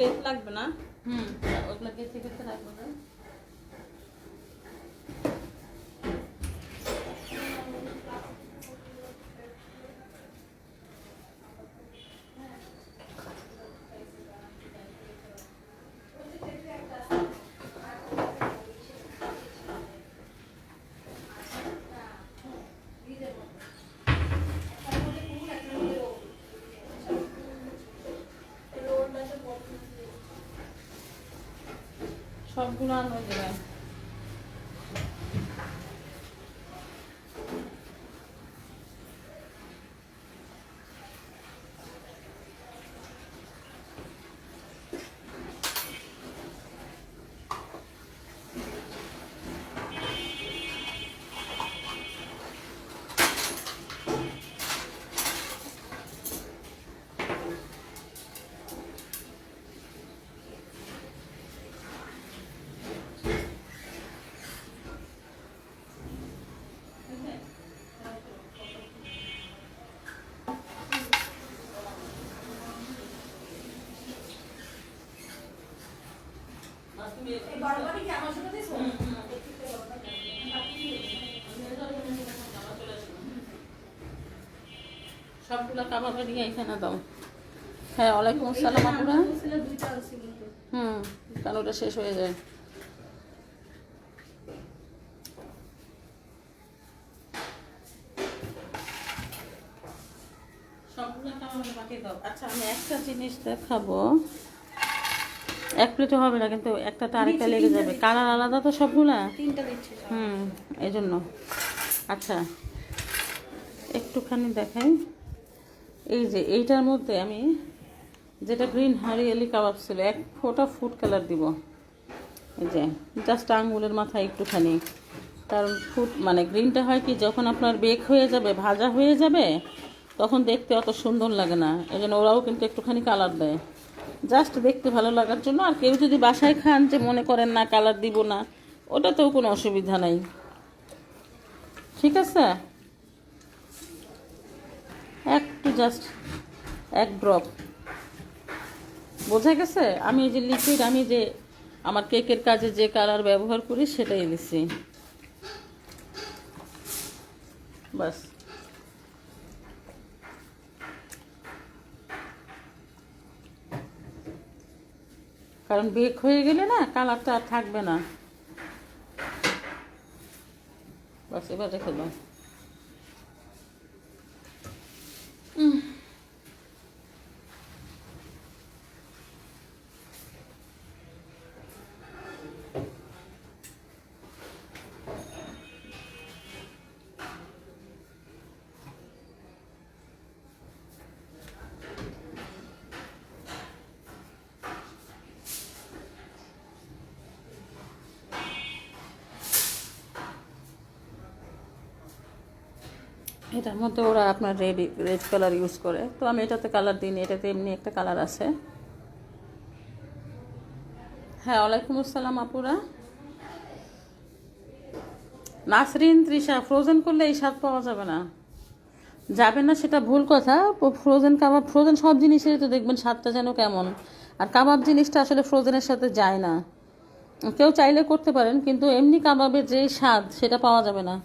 Plate লাগবে না? ওগুলো কেটে কেটে রাখবো না। সবগুলো আনো দেবেন। সবগুলো কাবাবে দিয়ে এখানে দাও। হ্যাঁ, ওয়ালাইকুম আসসালাম আপুরা। কারণ ওটা শেষ হয়ে যায়। সবগুলো কাবাবে বাকি দাও। আচ্ছা, আমি একটা জিনিস দেখাবো। এক প্লেটে হবে না, কিন্তু একটাতে আরেকটা লেগে যাবে। কালার আলাদা তো সবগুলা। এই জন্য। আচ্ছা, একটুখানি দেখাই। এই যে এইটার মধ্যে আমি যেটা গ্রিন হারিয়ালি কাবাব ছিল, এক ফোঁটা ফুড কালার দিব। এই যে জাস্ট আঙ্গুলের মাথায় একটুখানি। কারণ ফুড মানে গ্রিনটা হয় কি, যখন আপনার বেক হয়ে যাবে, ভাজা হয়ে যাবে, তখন দেখতে অত সুন্দর লাগে না। এই জন্য ওরাও কিন্তু একটুখানি কালার দেয়, জাস্ট দেখতে ভালো লাগার জন্য। আর কেউ যদি বাসায় খান, যে মনে করেন না কালার দিব না, ওটাতেও কোনো অসুবিধা নাই। ঠিক আছে, একটু জাস্ট এক ড্রপ। বোঝা গেছে? আমি এই যে লিকুইড, আমি যে আমার কেকের কাজে যে কালার ব্যবহার করি সেটাই দিছি, বাস। কারণ বেক হয়ে গেলে না কালারটা আর থাকবে না। বাস, এবার রেখে দাও। এটার মধ্যে ওরা আপনার রেড কালার ইউজ করে, তো আমি এটাতে কালার দিইনি, এটাতে এমনি একটা কালার আছে। হ্যাঁ, ওয়ালাইকুম আসসালাম আপুরা। নাসরিন, তৃষা, ফ্রোজেন করলে এই স্বাদ পাওয়া যাবে না। যাবে না সেটা ভুল কথা। ফ্রোজেন কাবাব, ফ্রোজেন সব জিনিসেরই তো দেখবেন স্বাদটা যেন কেমন। আর কাবাব জিনিসটা আসলে ফ্রোজেনের সাথে যায় না। কেউ চাইলে করতে পারেন, কিন্তু এমনি কাবাবের যে স্বাদ সেটা পাওয়া যাবে না।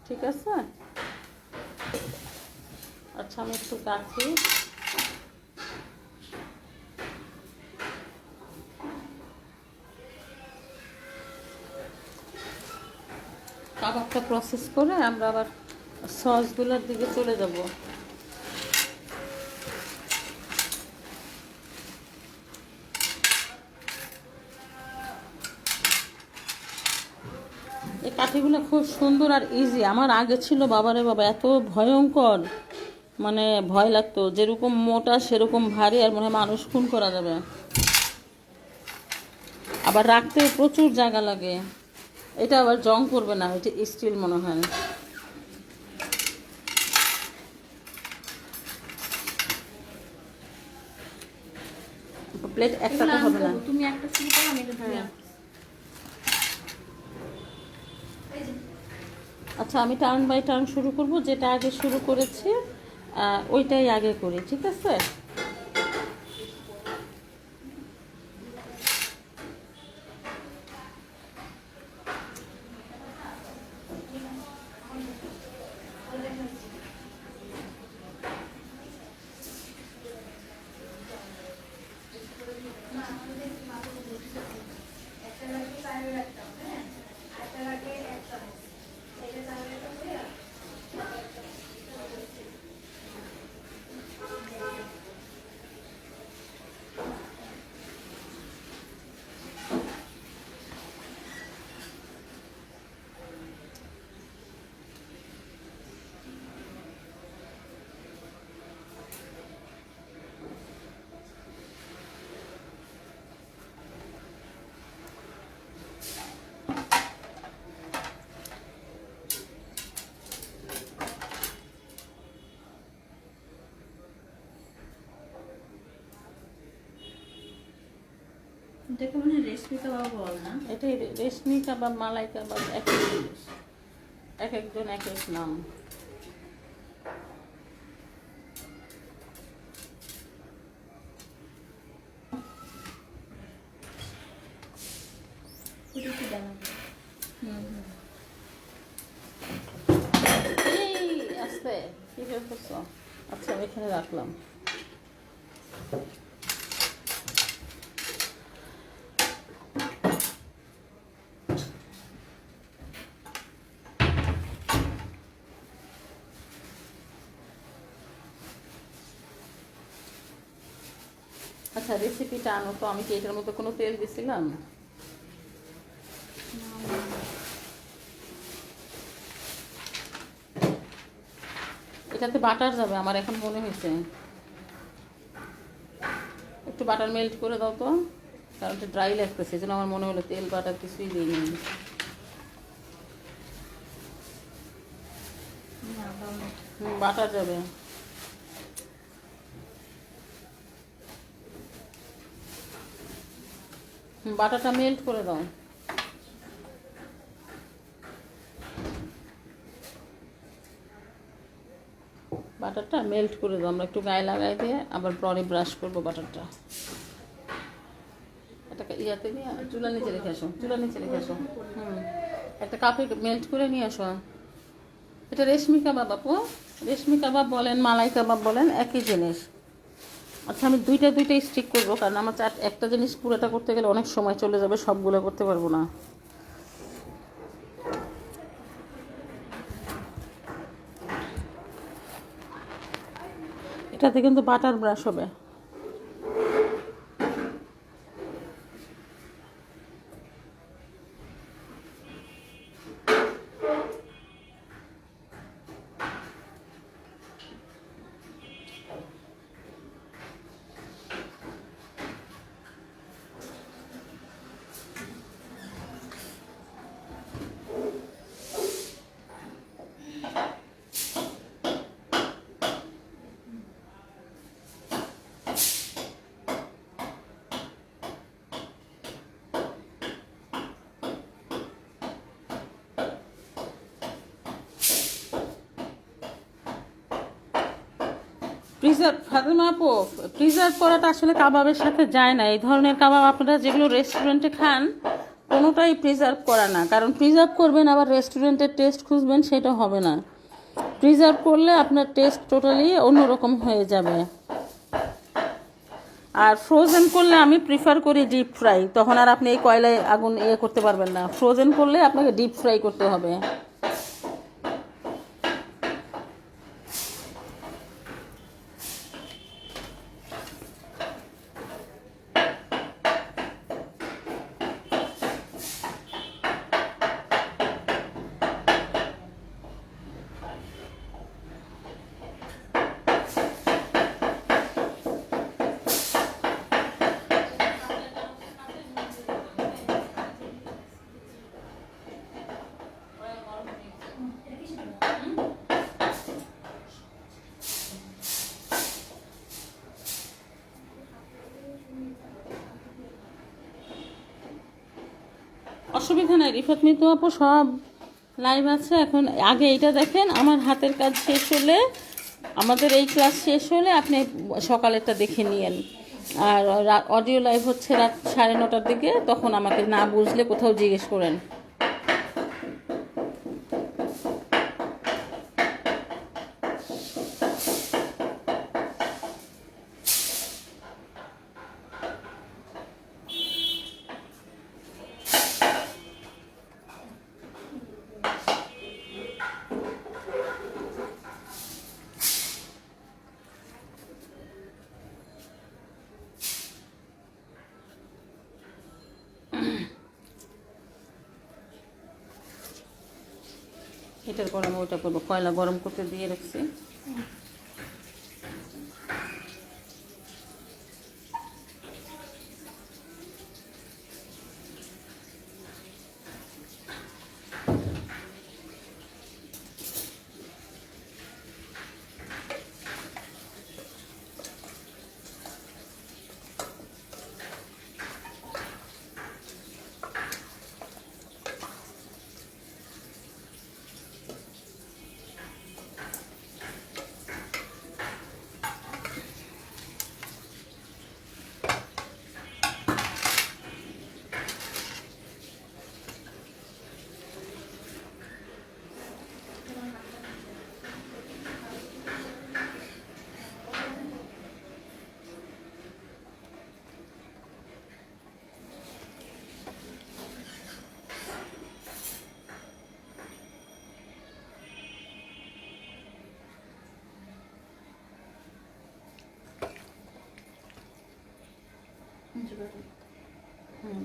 ঠিক আছে। আচ্ছা, আমি একটু কাছি। কাবাবটা প্রসেস করে আমরা আবার সসগুলোর দিকে চলে যাব। এই কাঠিগুলো খুব সুন্দর আর ইজি। আমার আগে ছিল বাবারে বাবা এত ভয়ঙ্কর, মানে ভয় লাগতো, যেরকম মোটা সেরকম ভারী, আর মনে হয় মানুষ খুন করা যাবে। আবার রাখতেও প্রচুর জায়গা লাগে। এটা আবার জং করবে না, এটা স্টিল মনে হয়। প্লেট একটাতে হবে না। তুমি একটা শুরু করো, আমি এটা ধুয়ে আনবো। আচ্ছা, আমি টার্ন বাই টার্ন শুরু করব, যেটা আগে শুরু করেছি ওইটাই আগে করি, ঠিক আছে? এটাকে মনে হয় রেশমি কাবাব বল না? এটাই রেশমি কাবাব, মালাই কাবাব, একই জিনিস, এক একজন এক এক নাম। ওটা কি বানাবো? এই আস্তে কি করছো? আচ্ছা, আমি এখানে রাখলাম। আচ্ছা, রেসিপিটা আনো তো। আমি কি এটার মধ্যে কোনো তেল দিছিলাম? এটাতে বাটার যাবে আমার, এখন মনে হয়েছে। একটু বাটার মেল্ট করে দাও তো, কারণ এটা ড্রাই লাগতেছে, এই জন্য আমার মনে হলো তেল বাটার কিছুই দিইনি। বাটার যাবে। বাটারটা মেল্ট করে দাও। বাটারটা মেল্ট করে দাও। আমরা একটু গায়ে লাগাই দিয়ে আবার পরে ব্রাশ করবো বাটারটা। এটাকে ইয়াতে নিয়ে চুলার নিচে রেখে আসো, চুলার নিচে রেখে আসো। একটা কাপে মেল্ট করে নিয়ে আসো। এটা রেশমি কাবাব আপু, রেশমি কাবাব বলেন, মালাই কাবাব বলেন, একই জিনিস। আচ্ছা, আমি দুইটাই স্টিক করবো, কারণ আমার একটা জিনিস পুরোটা করতে গেলে অনেক সময় চলে যাবে, সবগুলো করতে পারবো না। এটাতে কিন্তু বাটার ব্রাশ হবে। প্রিজার্ভ, ফাতেমা আপু, প্রিজার্ভ করাটা আসলে কাবাবের সাথে যায় না। এই ধরনের কাবাব আপনারা যেগুলো রেস্টুরেন্টে খান, কোনোটাই প্রিজার্ভ করা না। কারণ প্রিজার্ভ করবেন আবার রেস্টুরেন্টের টেস্ট খুঁজবেন, সেটা হবে না। প্রিজার্ভ করলে আপনার টেস্ট টোটালি অন্যরকম হয়ে যাবে। আর ফ্রোজেন করলে আমি প্রিফার করি ডিপ ফ্রাই, তখন আর আপনি এই কয়লায় আগুন করতে পারবেন না। ফ্রোজেন করলে আপনাকে ডিপ ফ্রাই করতে হবে। অসুবিধা নাই, রিফাত মিতু আপু সব লাইভ আছে এখন। আগে এইটা দেখেন, আমার হাতের কাজ শেষ হলে, আমাদের এই ক্লাস শেষ হলে আপনি সকালেরটা দেখে নিয়েন। আর অডিও লাইভ হচ্ছে রাত 9:30টার দিকে, তখন আমাকে না বুঝলে কোথাও জিজ্ঞেস করেন। এটার পর আমি ওইটা করবো, কয়লা গরম করতে দিয়ে রাখছি।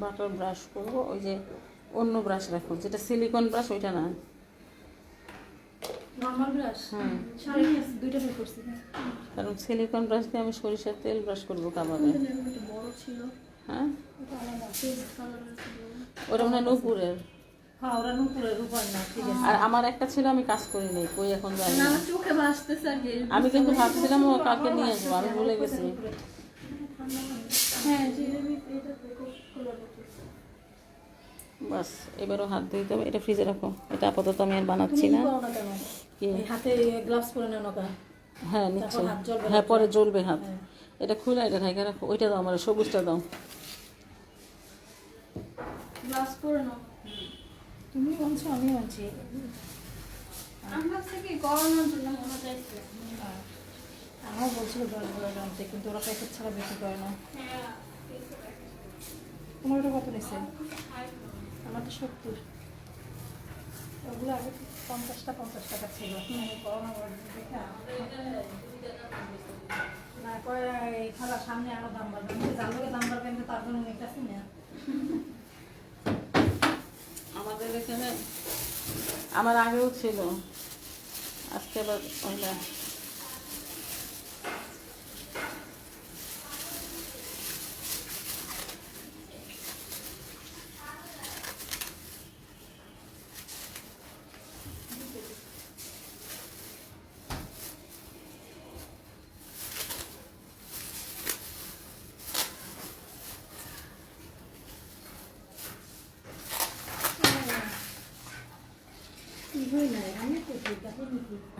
বাটার ব্রাশ করবো, ওই যে অন্য ব্রাশ রাখো, যেটা সিলিকন ব্রাশ ওইটা না, নরমাল ব্রাশ। হুম। দুইটা বের করছি। কারণ সিলিকন ব্রাশ দিয়ে আমি সরিষার তেল ব্রাশ করবো কাবাবে। একটা বড় ছিল, হ্যাঁ, ওটা আলাদা পেস্ট কালারের ছিল। ওটা মনে হয় নূপুরের। হ্যাঁ, ওরা নুপুরের উপর না, ঠিক আছে। আর আমার একটা ছিল, আমি কাজ করি নাই, কই এখন জানি না, না। আমার চোখে ভাসতেছে আর কি। আমি কিন্তু ভাবছিলাম ও কালকে নিয়ে আসবো, আমি ভুলে গেছি। হ্যাঁ, এটা খোলা আছে। বাস, এবারও হাত ধুইতে হবে। এটা ফ্রিজে রাখো, এটা আপাতত আমি আর বানাচ্ছি না। কি? এই হাতে গ্লাভস পরে নাও না। হ্যাঁ নিশ্চয়, তারপর হাত জ্বলবে হ্যাঁ না। পরে জ্বলবে হাত। হ্যাঁ। এটা খুলে এটা ঢাকা রাখো, ওইটা দাও আমার, সবুজটা দাও। গ্লাভস পরে নাও। তুমি বলছো, আমি বলছি। আমরা থেকে গরমের জন্য মনে চাইছে। আমার বলছিল গ্লাভস আনতে, কিন্তু ওরা প্যাকেট ছাড়া বিক্রি করে না। তোমার ওটা কত নিছে? আমার তো 70। ওগুলো আগে 50 টাকা ছিল। করোনা দেখা না কয় এই খালা সামনে আরো দাম বাড়বে। যার লোকে দাম বাড়বে, কিন্তু তার জন্য নিতেছি না। আমাদের এখানে আমার আগেও ছিল, আজকে আবার ওইটা।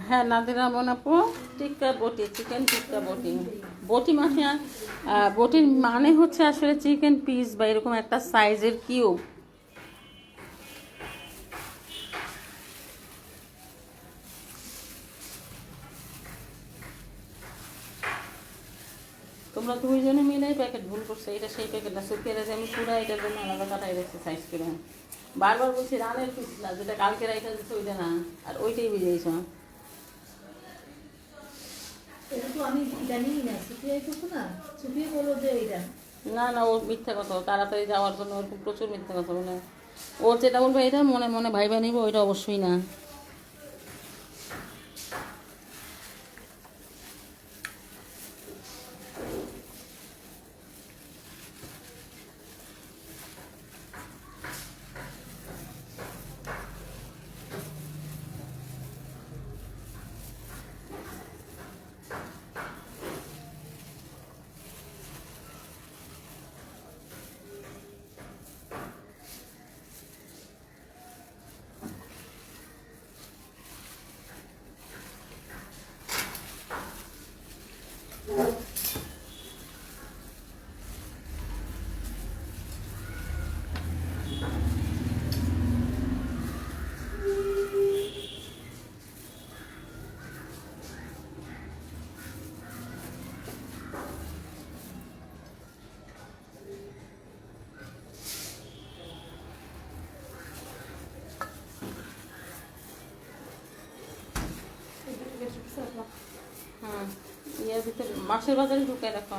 হ্যাঁ, নাদিরা আপু, টিক্কা বটি, চিকেন টিক্কা বটি। বটি মানে বটির মানে হচ্ছে আসলে চিকেন পিস বা এরকম একটা সাইজের কিউব। তোমরা দুইজনে মিলে প্যাকেট ভুল করছো, এটা সেই প্যাকেট না, সুখের যে আমি পুরো এটার জন্য আলাদা কাটাই রেখেছি সাইজ করে। বারবার বলছি রানের পিস না, যেটা কালকে রাইটা দিচ্ছে ওইটা না, আর ওইটাই বুঝেছ। আমি জানি না, সুফিয়া না, সুফিয়া বলো যে এইটা। না না, ও মিথ্যা কথা, তাড়াতাড়ি যাওয়ার জন্য ওরকম প্রচুর মিথ্যা কথা বলে। ওর যেটা বলবে এটা মনে মনে ভাইবা নিব, ওইটা অবশ্যই না। মাছের বাজারে ঢুকে রাখো।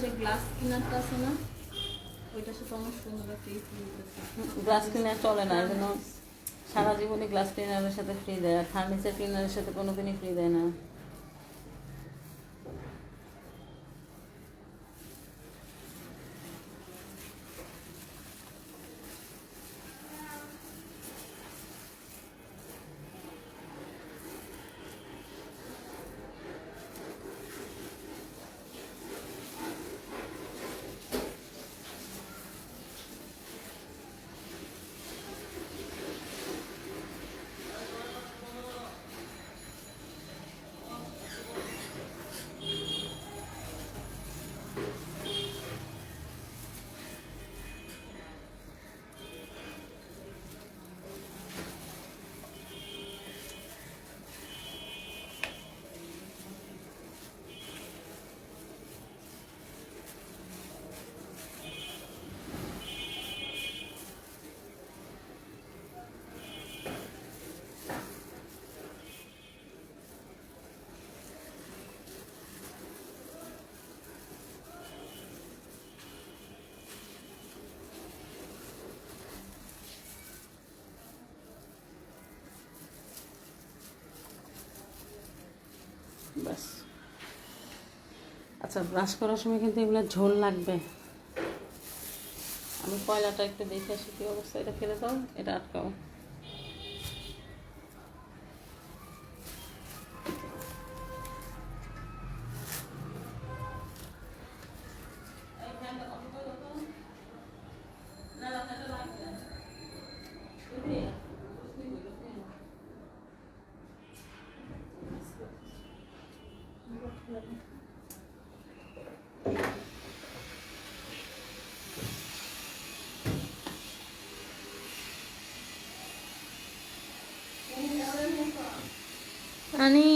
যে গ্লাস কিনারটা আছে না, ওইটার সাথে অনেক সুন্দর একটা দিতেছে। গ্লাস ক্লিনার চলে না, এই জন্য সারা জীবনে গ্লাস ক্লিনারের সাথে ফ্রি দেয়, আর ফার্নিচার ক্লিনারের সাথে কোনোদিনই ফ্রি দেয় না। ব্যাস। আচ্ছা, ব্রাশ করার সময় কিন্তু এগুলো ঝোল লাগবে। আমি কয়লাটা একটু দেখে আসি কি অবস্থা। এটা ফেলে দাও, এটা আটকাও। আনি